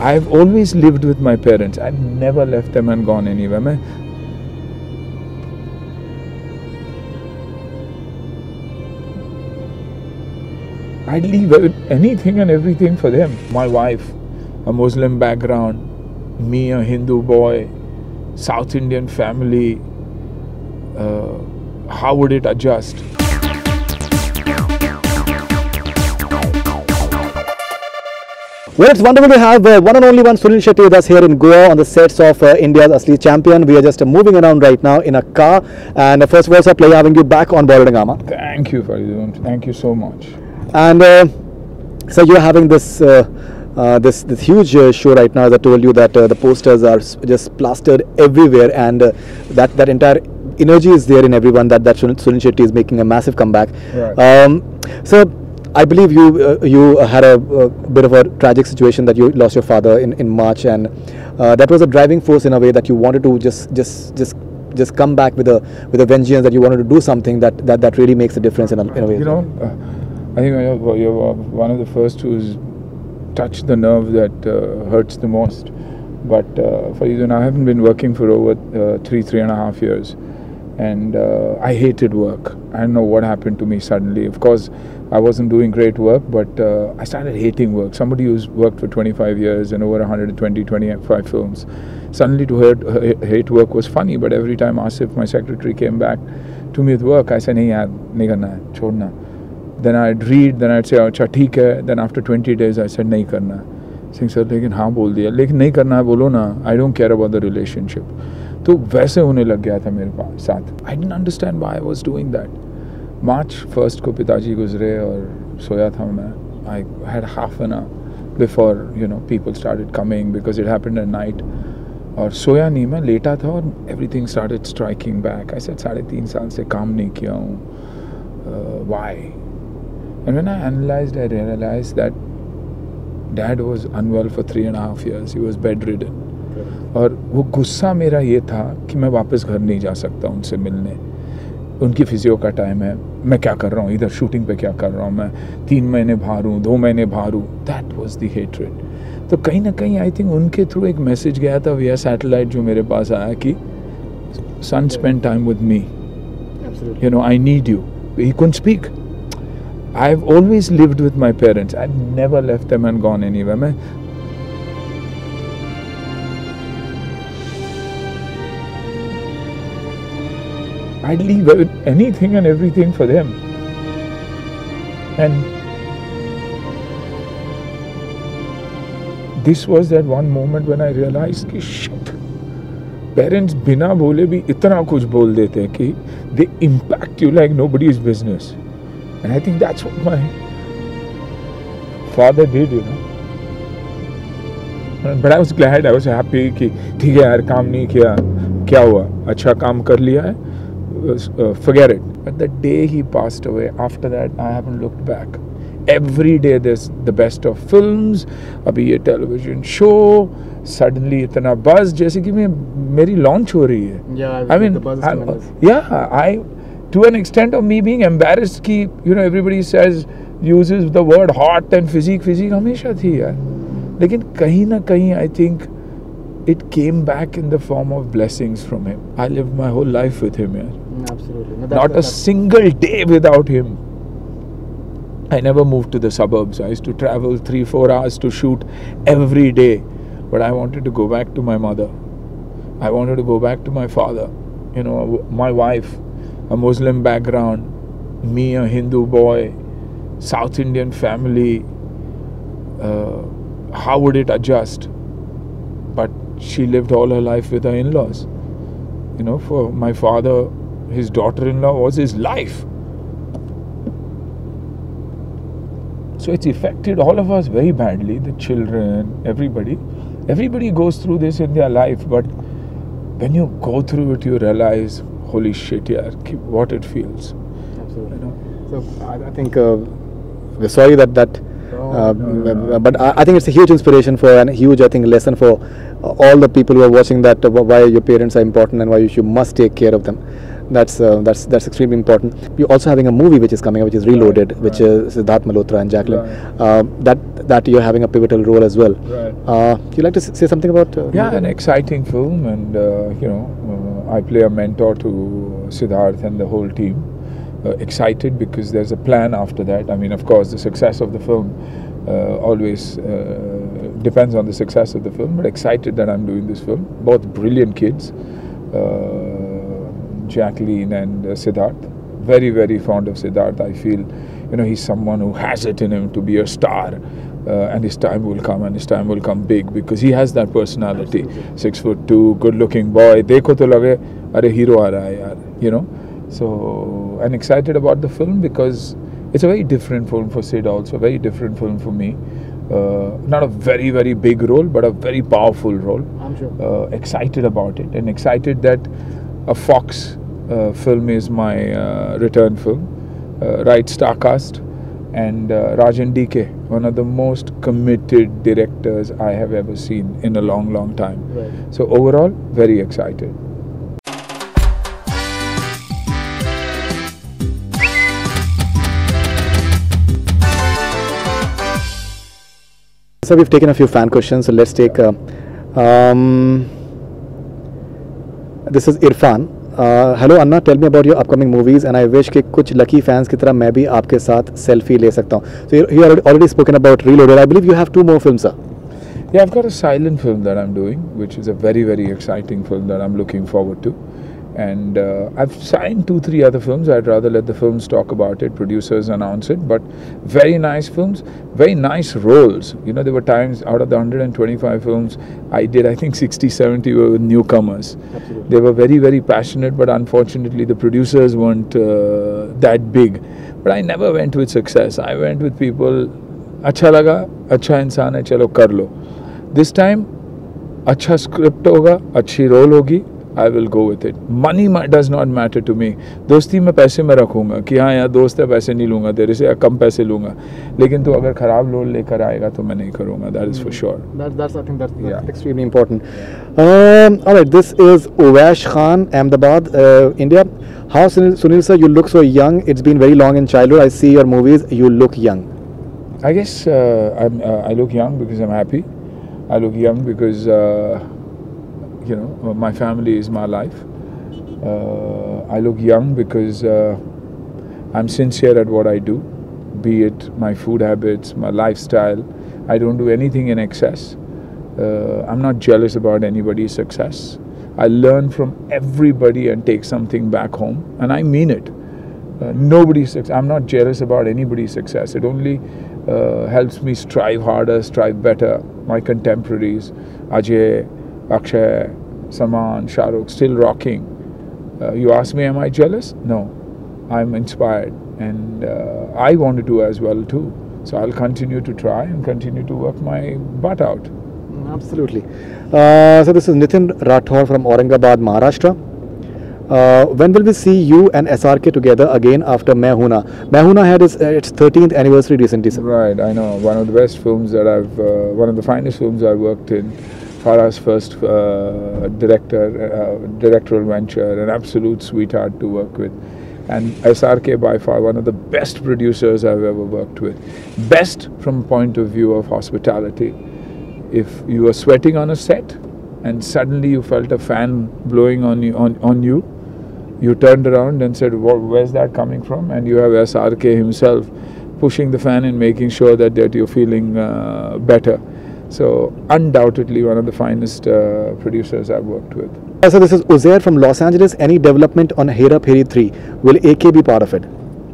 I've always lived with my parents. I've never left them and gone anywhere. I'd leave anything and everything for them. My wife, a Muslim background, me, a Hindu boy, South Indian family. How would it adjust? Well, it's wonderful to have one and only one Suniel Shetty with us here in Goa on the sets of India's Asli Champion. We are just moving around right now in a car. And first of all, it's a pleasure having you back on BollywoodHungama. Thank you, Farid. Thank you so much. And so you're having this this huge show right now. As I told you that the posters are just plastered everywhere, and that entire energy is there in everyone. That Suniel Shetty is making a massive comeback. Right. So I believe you had a bit of a tragic situation that you lost your father in March, and that was a driving force in a way that you wanted to just come back with a vengeance, that you wanted to do something that really makes a difference in a way. You know, I think you're one of the first who's touched the nerve that hurts the most. But for you, I haven't been working for over three and a half years, and I hated work. I don't know what happened to me suddenly. Of course, I wasn't doing great work, but I started hating work. Somebody who's worked for 25 years and over 25 films, suddenly to hate work was funny. But every time Asif, my secretary, came back to me with work, I said, "Nahi yaar, nahi karna hai, chhodna." Then I'd read, then I'd say, "Acha, theek hai." Then after 20 days, I said, "Nahi karna hai." Saying, "Sir, lekin haan bol diya." Lekin nahi karna hai, bolo na. I don't care about the relationship. तो वैसे होने लग गया था मेरे साथ. I didn't understand why I was doing that. March 1st को पिताजी गुजरे और सोया था मैं. I had half an hour before people started coming because it happened at night. और सोया नहीं, मैं लेटा था और everything started striking back. I said 3.5 साल से काम नहीं किया हूँ. Why? And when I analyzed, I realized that Dad was unwell for 3.5 years. He was bedridden. और वो गुस्सा मेरा ये था कि मैं वापस घर नहीं जा सकता उनसे मिलने. उनकी फिजियो का टाइम है, मैं क्या कर रहा हूँ इधर, शूटिंग पे क्या कर रहा हूँ मैं, 3 महीने बाहर हूँ, 2 महीने बाहर हूँ. That was the hatred. तो कहीं ना कहीं आई थिंक उनके थ्रू एक मैसेज गया था विया सैटेलाइट जो मेरे पास आया कि son spend time with me, I need you. He couldn't speak. I've always lived with my parents. I've never left them and gone anywhere. I'd leave anything and everything for them. And this was that one moment when I realized कि shit, parents बिना बोले भी इतना कुछ बोल देते हैं कि they impact you like nobody's business. And I think that's what my father did, But I was glad, I was happy कि ठीक है यार, काम नहीं किया, क्या हुआ, अच्छा काम कर लिया है, forget it. But the day he passed away, after that I haven't looked back. Every day there's the best of films, अभी ये television show, suddenly इतना buzz जैसे कि मेरी launch हो रही है. Yeah, I mean, the buzz is tremendous. Yeah, to an extent of me being embarrassed कि everybody uses the word hot and physique हमेशा थी यार. लेकिन कहीं ना कहीं I think it came back in the form of blessings from him. I lived my whole life with him yaar. Absolutely. Not a single day without him. I never moved to the suburbs. I used to travel 3-4 hours to shoot every day. But I wanted to go back to my mother. I wanted to go back to my father. My wife, a Muslim background, me, a Hindu boy, South Indian family. How would it adjust? But she lived all her life with her in-laws. For my father, his daughter-in-law was his life. So it's affected all of us very badly, the children, everybody. Everybody goes through this in their life, but when you go through it, you realize, holy shit, yaar, what it feels. Absolutely. So I think we're sorry that but I think it's a huge inspiration and a huge, I think, lesson for all the people who are watching, that why your parents are important and why you must take care of them. That's extremely important. You're also having a movie which is coming up, which is Reloaded, which is Siddharth Malhotra and Jacqueline. That you're having a pivotal role as well. You like to say something about? Yeah, an exciting film, and I play a mentor to Siddharth and the whole team. Excited because there's a plan after that. I mean, of course, the success of the film always depends on the success of the film, but excited that I'm doing this film. Both brilliant kids, Jacqueline and Siddharth. Very, very fond of Siddharth. I feel, he's someone who has it in him to be a star, and his time will come, and his time will come big, because he has that personality. 6'2", good-looking boy. Dekho to lage, arey hero aa raha hai yaar, So I'm excited about the film because it's a very different film for Sid, also a very different film for me. Not a very, very big role, but a very powerful role. I'm sure. Excited about it, and excited that a Fox film is my return film. Right star cast, and Rajan DK, one of the most committed directors I have ever seen in a long, long time. Right. So overall, very excited. So we've taken a few fan questions. So let's take. This is Irfan. Hello Anna, tell me about your upcoming movies, and I wish कि कुछ lucky fans की तरह मैं भी आपके साथ selfie ले सकता हूँ. So you already spoken about Reloaded. I believe you have 2 more films, sir. Yeah, I've got a silent film that I'm doing, which is a very, very exciting film that I'm looking forward to. And I've signed 2-3 other films. I'd rather let the films talk about it, producers announce it. But very nice films, very nice roles. There were times out of the 125 films I did, I think 60-70 were with newcomers. Absolutely. They were very, very passionate, but unfortunately the producers weren't that big. But I never went with success. I went with people, अच्छा लगा, अच्छा इंसान है, चलो कर लो. This time, अच्छा script होगा, अच्छी role होगी, I will go with it. Money does not matter to me. दोस्ती में पैसे मैं रखूँगा कि हाँ यार दोस्त है, पैसे नहीं लूँगा तेरे से, या कम पैसे लूँगा. लेकिन तू अगर खराब रोल लेकर आएगा तो मैं नहीं करूँगा. That is for sure. I think that's extremely important. All right, this is Uwaish Khan, Ahmedabad, India. How Sunil sir, you look so young. It's been very long in childhood. I see your movies. You look young. I guess I look young because I'm happy. I look young because my family is my life. I look young because I'm sincere at what I do, be it my food habits, my lifestyle. I don't do anything in excess. I'm not jealous about anybody's success. I learn from everybody and take something back home, and I mean it. Nobody's success. I'm not jealous about anybody's success. It only helps me strive harder, strive better. My contemporaries, Ajay, Akshay, Salman, Shah, Rukh, still rocking. You ask me, am I jealous? No. I'm inspired, and I want to do as well too. So I'll continue to try and continue to work my butt out. Absolutely. So this is Nitin Rathore from Aurangabad, Maharashtra. When will we see you and SRK together again after Main Hoon Na? Main Hoon Na had its 13th anniversary recently, sir. Right, I know. One of the best films that one of the finest films I worked in. Farah's first directorial venture, an absolute sweetheart to work with. And SRK by far one of the best producers I've ever worked with. Best from point of view of hospitality. If you were sweating on a set and suddenly you felt a fan blowing on you, you turned around and said, where's that coming from? And you have SRK himself pushing the fan and making sure that you're feeling better. So undoubtedly one of the finest producers I've worked with. So this is Uzair from Los Angeles. Any development on Hera Pheri 3? Will AK be part of it?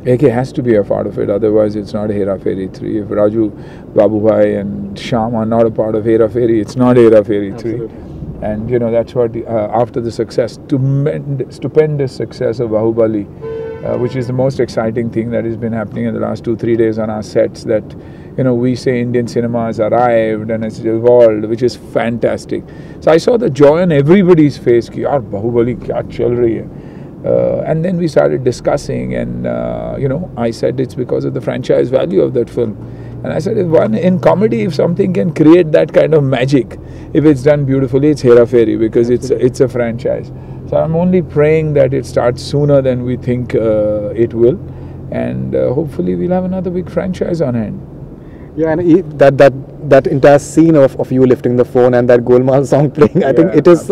AK has to be a part of it, otherwise it's not Hera Pheri 3. If Raju, Babubhai and Sham are not a part of Hera Pheri, it's not Hera Pheri 3. Absolutely. And that's what, after the stupendous success of Bahubali, which is the most exciting thing that has been happening in the last 2-3 days on our sets, that we say Indian cinema has arrived and it's evolved, which is fantastic. So I saw the joy on everybody's face, ki yaar Bahubali kya chal rahi hai. And then we started discussing, and I said it's because of the franchise value of that film. And I said, in comedy, if something can create that kind of magic, if it's done beautifully, it's Hera Pheri, because it's a franchise. So So I'm only praying that it starts sooner than we think it will, and hopefully we'll have another big franchise on hand. Yeah, and that entire scene of you lifting the phone and that Golmaal song playing, I think it is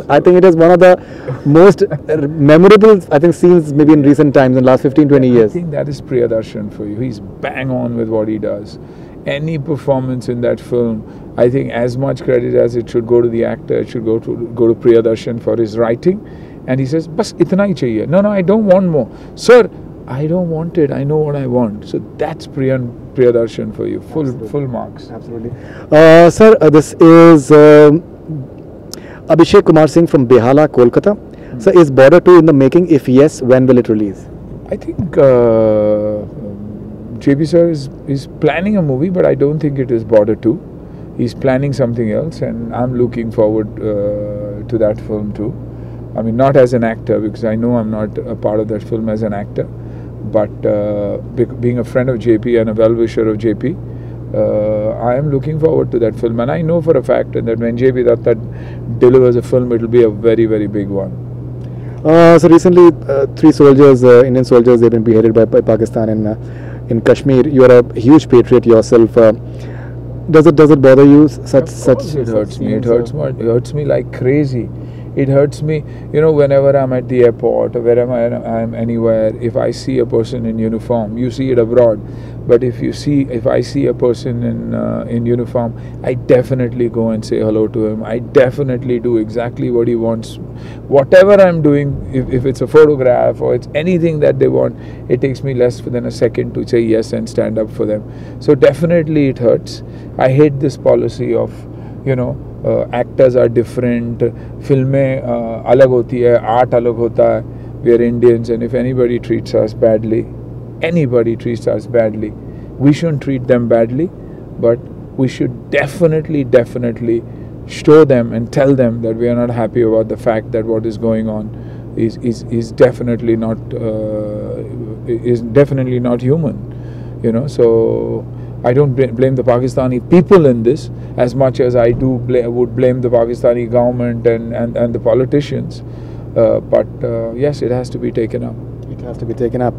one of the most memorable, I think, scenes maybe in recent times, in the last 15-20 years. I think that is Priyadarshan for you. He's bang on with what he does. Any performance in that film, I think as much credit as it should go to the actor, it should go to Priyadarshan for his writing. And he says, "Bas itna hi chahiye." No, I don't want more. Sir, I don't want it. I know what I want. So that's Priyadarshan for you. Full marks. Absolutely. Sir, this is Abhishek Kumar Singh from Behala, Kolkata. Sir, is Border 2 in the making? If yes, when will it release? I think JP sir is planning a movie, but I don't think it is Border 2. He's planning something else, and I'm looking forward to that film too. I mean, not as an actor, because I know I'm not a part of that film as an actor, but being a friend of JP and a well-wisher of JP, I am looking forward to that film, and I know for a fact that when JP Datta delivers a film, it will be a very, very big one. So recently, 3 soldiers, Indian soldiers, they've been beheaded by Pakistan in Kashmir. You are a huge patriot yourself. Does it bother you? It hurts me. It hurts me like crazy. It hurts me, whenever I'm at the airport or wherever I'm anywhere. If I see a person in uniform, you see it abroad, but if I see a person in uniform, I definitely go and say hello to him. I definitely do exactly what he wants. Whatever I'm doing, if it's a photograph or it's anything that they want, it takes me less than a second to say yes and stand up for them. So definitely it hurts. I hate this policy of, actors are different, filमें अलग होती है, art अलग होता है. We are Indians, and if anybody treats us badly, we shouldn't treat them badly, but we should definitely show them and tell them that we are not happy about the fact that what is going on is definitely not human. So I don't blame the Pakistani people in this as much as I would blame the Pakistani government and the politicians. But yes, it has to be taken up. It has to be taken up.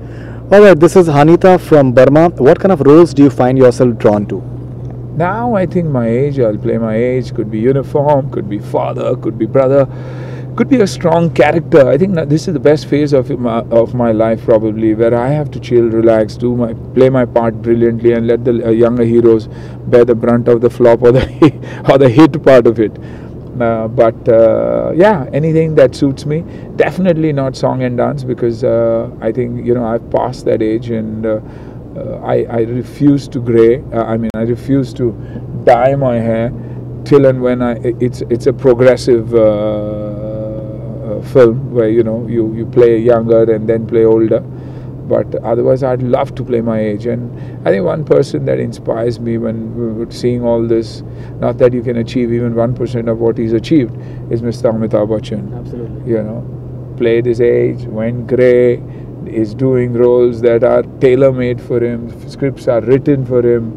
All right, this is Hanita from Burma. What kind of roles do you find yourself drawn to? Now I think my age, I'll play my age. Could be uniform, could be father, could be brother, could be a strong character. I think that this is the best phase of my life probably, where I have to chill, relax, play my part brilliantly, and let the younger heroes bear the brunt of the flop or the hit part of it. Yeah, anything that suits me. Definitely not song and dance, because I think I've passed that age, and I refuse to grey. I refuse to dye my hair till and when it's a progressive film where you play younger and then play older. But otherwise, I'd love to play my age. And I think one person that inspires me when seeing all this, not that you can achieve even 1% of what he's achieved, is Mr. Amitabh Bachchan. Absolutely. Played his age, went grey, is doing roles that are tailor-made for him, scripts are written for him.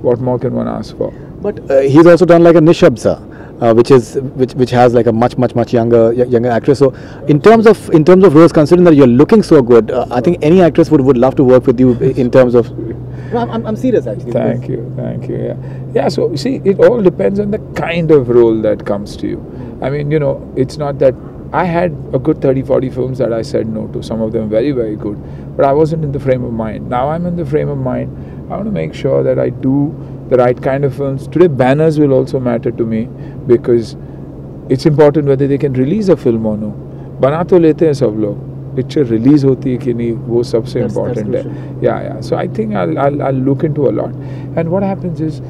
What more can one ask for? But he's also done like a Nishabza, which has like a much younger actress. So in terms of roles, considering that you're looking so good, I think any actress would love to work with you in terms of. No, I'm serious actually. Thank you. Yeah. So see, it all depends on the kind of role that comes to you. I mean, it's not that I had a good 30-40 films that I said no to. Some of them very, very good, but I wasn't in the frame of mind. Now I'm in the frame of mind. I want to make sure that I do the right kind of films. Today, banners will also matter to me, because it's important whether they can release a film or no. बना तो लेते हैं सब लोग, picture release होती है कि नहीं, वो सबसे important है. Yeah. So I think I'll look into a lot. And what happens is,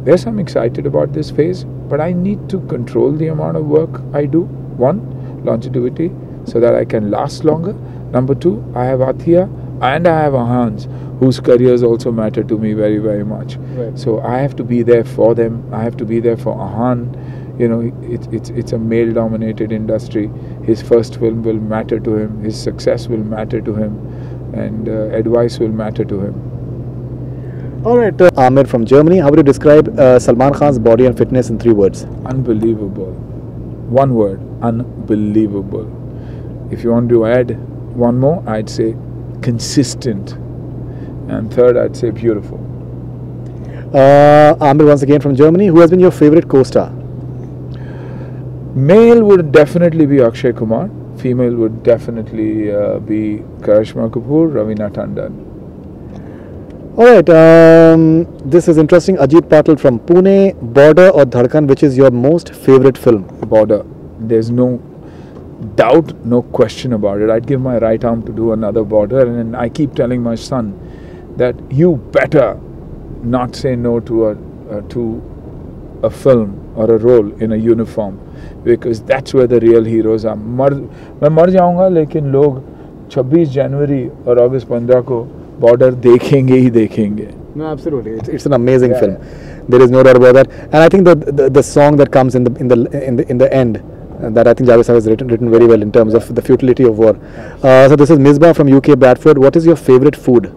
yes, I'm excited about this phase, but I need to control the amount of work I do. One, longevity, so that I can last longer. Number two, I have Athia and I have Ahans, whose careers also matter to me very, very much. Right. So I have to be there for them. I have to be there for Ahan. It's a male-dominated industry. His first film will matter to him. His success will matter to him, and advice will matter to him. All right, Amir from Germany. How would you describe Salman Khan's body and fitness in 3 words? Unbelievable. One word, unbelievable. If you want to add one more, I'd say consistent. And third, I'd say beautiful. Amir once again from Germany. Who has been your favorite co-star? Male would definitely be Akshay Kumar. Female would definitely be Karishma Kapoor, Ravina Tandon. Alright, this is interesting. Ajit Patil from Pune. Border or Dhadkan, which is your most favorite film? Border. There's no doubt, no question about it. I'd give my right arm to do another Border, and I keep telling my son that you better not say no to a film or a role in a uniform, because that's where the real heroes are. मैं मर जाऊंगा लेकिन लोग 26 जनवरी और अगस्त 15 को border देखेंगे ही देखेंगे. No, absolutely. It's an amazing film. There is no doubt about that. And I think the song that comes in the end, that I think Javed Sahab has written very well in terms of the futility of war. So this is Misbah from UK Bradford. What is your favorite food?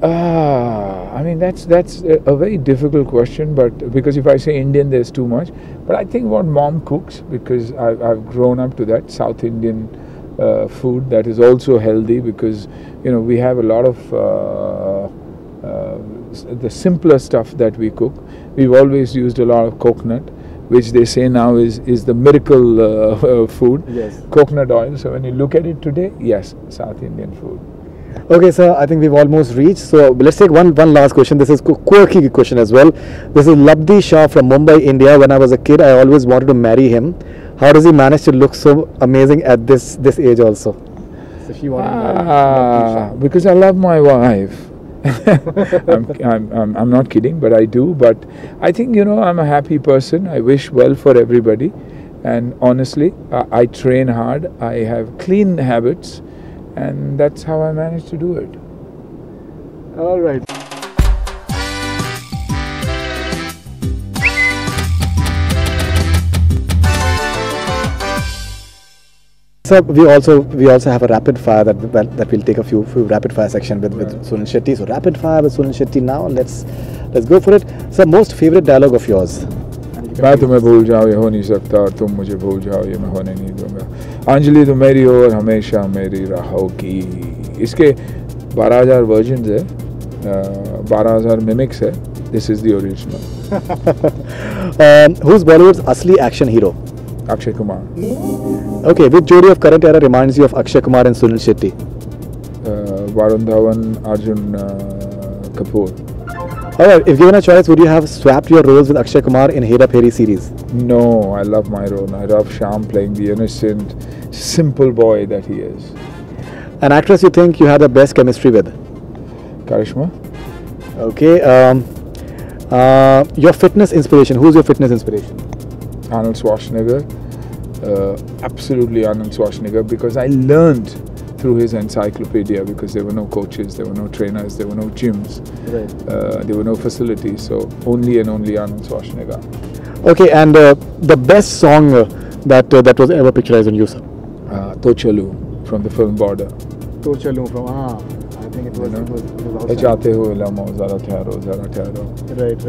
I mean, that's a very difficult question, but because if I say Indian, there's too much. But I think what mom cooks, because I've grown up to that South Indian food that is also healthy, because we have a lot of the simpler stuff that we cook. We've always used a lot of coconut, which they say now is the miracle food. Yes. Coconut oil. So when you look at it today, yes, South Indian food. Okay, sir, I think we've almost reached. So let's take one last question. This is a quirky question as well. This is Labdi Shah from Mumbai, India. When I was a kid, I always wanted to marry him. How does he manage to look so amazing at this age also? So she wanted to marry Labdi Shah. Because I love my wife. I'm not kidding, but I do. But I think, I'm a happy person. I wish well for everybody. And honestly, I train hard. I have clean habits. And that's how I managed to do it. All right. So we also have a rapid fire that we'll take a few rapid fire section with Suniel Shetty. So rapid fire with Suniel Shetty now. Let's go for it. So most favorite dialogue of yours? मैं तुम्हें भूल जाऊँ ये हो नहीं सकता, और तुम मुझे भूल जाओ ये मैं होने नहीं दूंगा. अंजलि तुम मेरी और हमेशा मेरी रहोगी. इसके 12,000 वर्जन्स है, 12,000 मिमिक्स है. This is the original. Who's Bollywood's Asli action hero? Akshay Kumar. Okay, which Jodi of current era reminds you of Akshay Kumar and Suniel Shetty? Varun Dhawan, Arjun Kapoor. Alright, if given a choice, would you have swapped your roles with Akshay Kumar in Hera Pheri series? No, I love my role. I love Shah playing the innocent, simple boy that he is. An actress you think you had the best chemistry with? Karishma. Okay. Your fitness inspiration. Who's your fitness inspiration? Arnold Schwarzenegger. Absolutely Arnold Schwarzenegger, because I learned through his encyclopedia, because there were no coaches, there were no trainers, there were no gyms, right. There were no facilities, so only and only Arnold Schwarzenegger. Okay, and the best song that was ever picturized on you, sir? To Chalu from the film Border. To Chalu from, I think it was जाते हुए लम्हों ज़रा ठहरो. Right.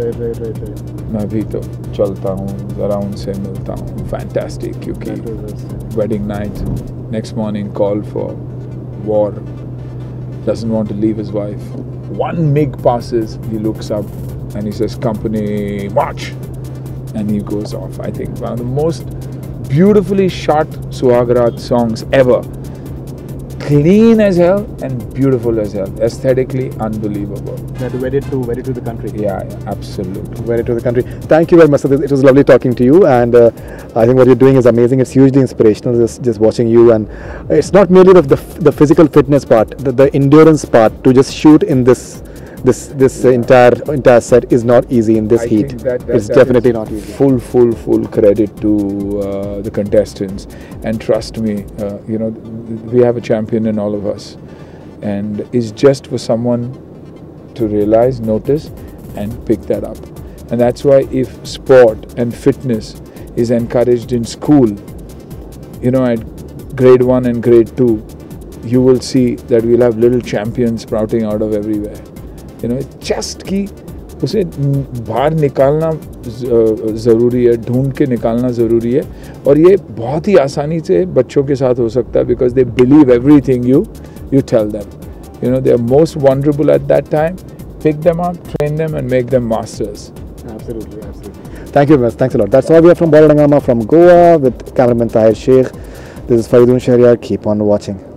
मैं भी तो चलता हूँ, ज़रा उनसे मिलता हूँ. Fantastic, क्योंकि wedding night, next morning call for war, doesn't want to leave his wife. One MiG passes, he looks up and he says, company, march, and he goes off. I think one of the most beautifully shot Suhagrat songs ever. Clean as hell and beautiful as hell. Aesthetically unbelievable. That wedded to the country. Yeah, absolutely. Wedded to the country. Thank you very much, sir. It was lovely talking to you, and I think what you're doing is amazing. It's hugely inspirational. Just watching you, and it's not merely the physical fitness part, the endurance part. To just shoot in this entire set is not easy in this heat. It's definitely not easy. Full credit to the contestants, and trust me, we have a champion in all of us, and it's just for someone to realize, notice, and pick that up. And that's why if sport and fitness is encouraged in school, at grade 1 and grade 2, you will see that we'll have little champions sprouting out of everywhere. Just ki उसे बाहर निकालना ज़रूरी है, ढूंढ के निकालना ज़रूरी है, और ये बहुत ही आसानी से बच्चों के साथ हो सकता है, because they believe everything you tell them. You know, they are most vulnerable at that time. Pick them up, train them, and make them masters. Absolutely, absolutely. Thank you, Miss. Thanks a lot. That's all we have from BollywoodHungama from Goa with cameraman Tahir Sheikh. This is Faridun Shahryar. Keep on watching.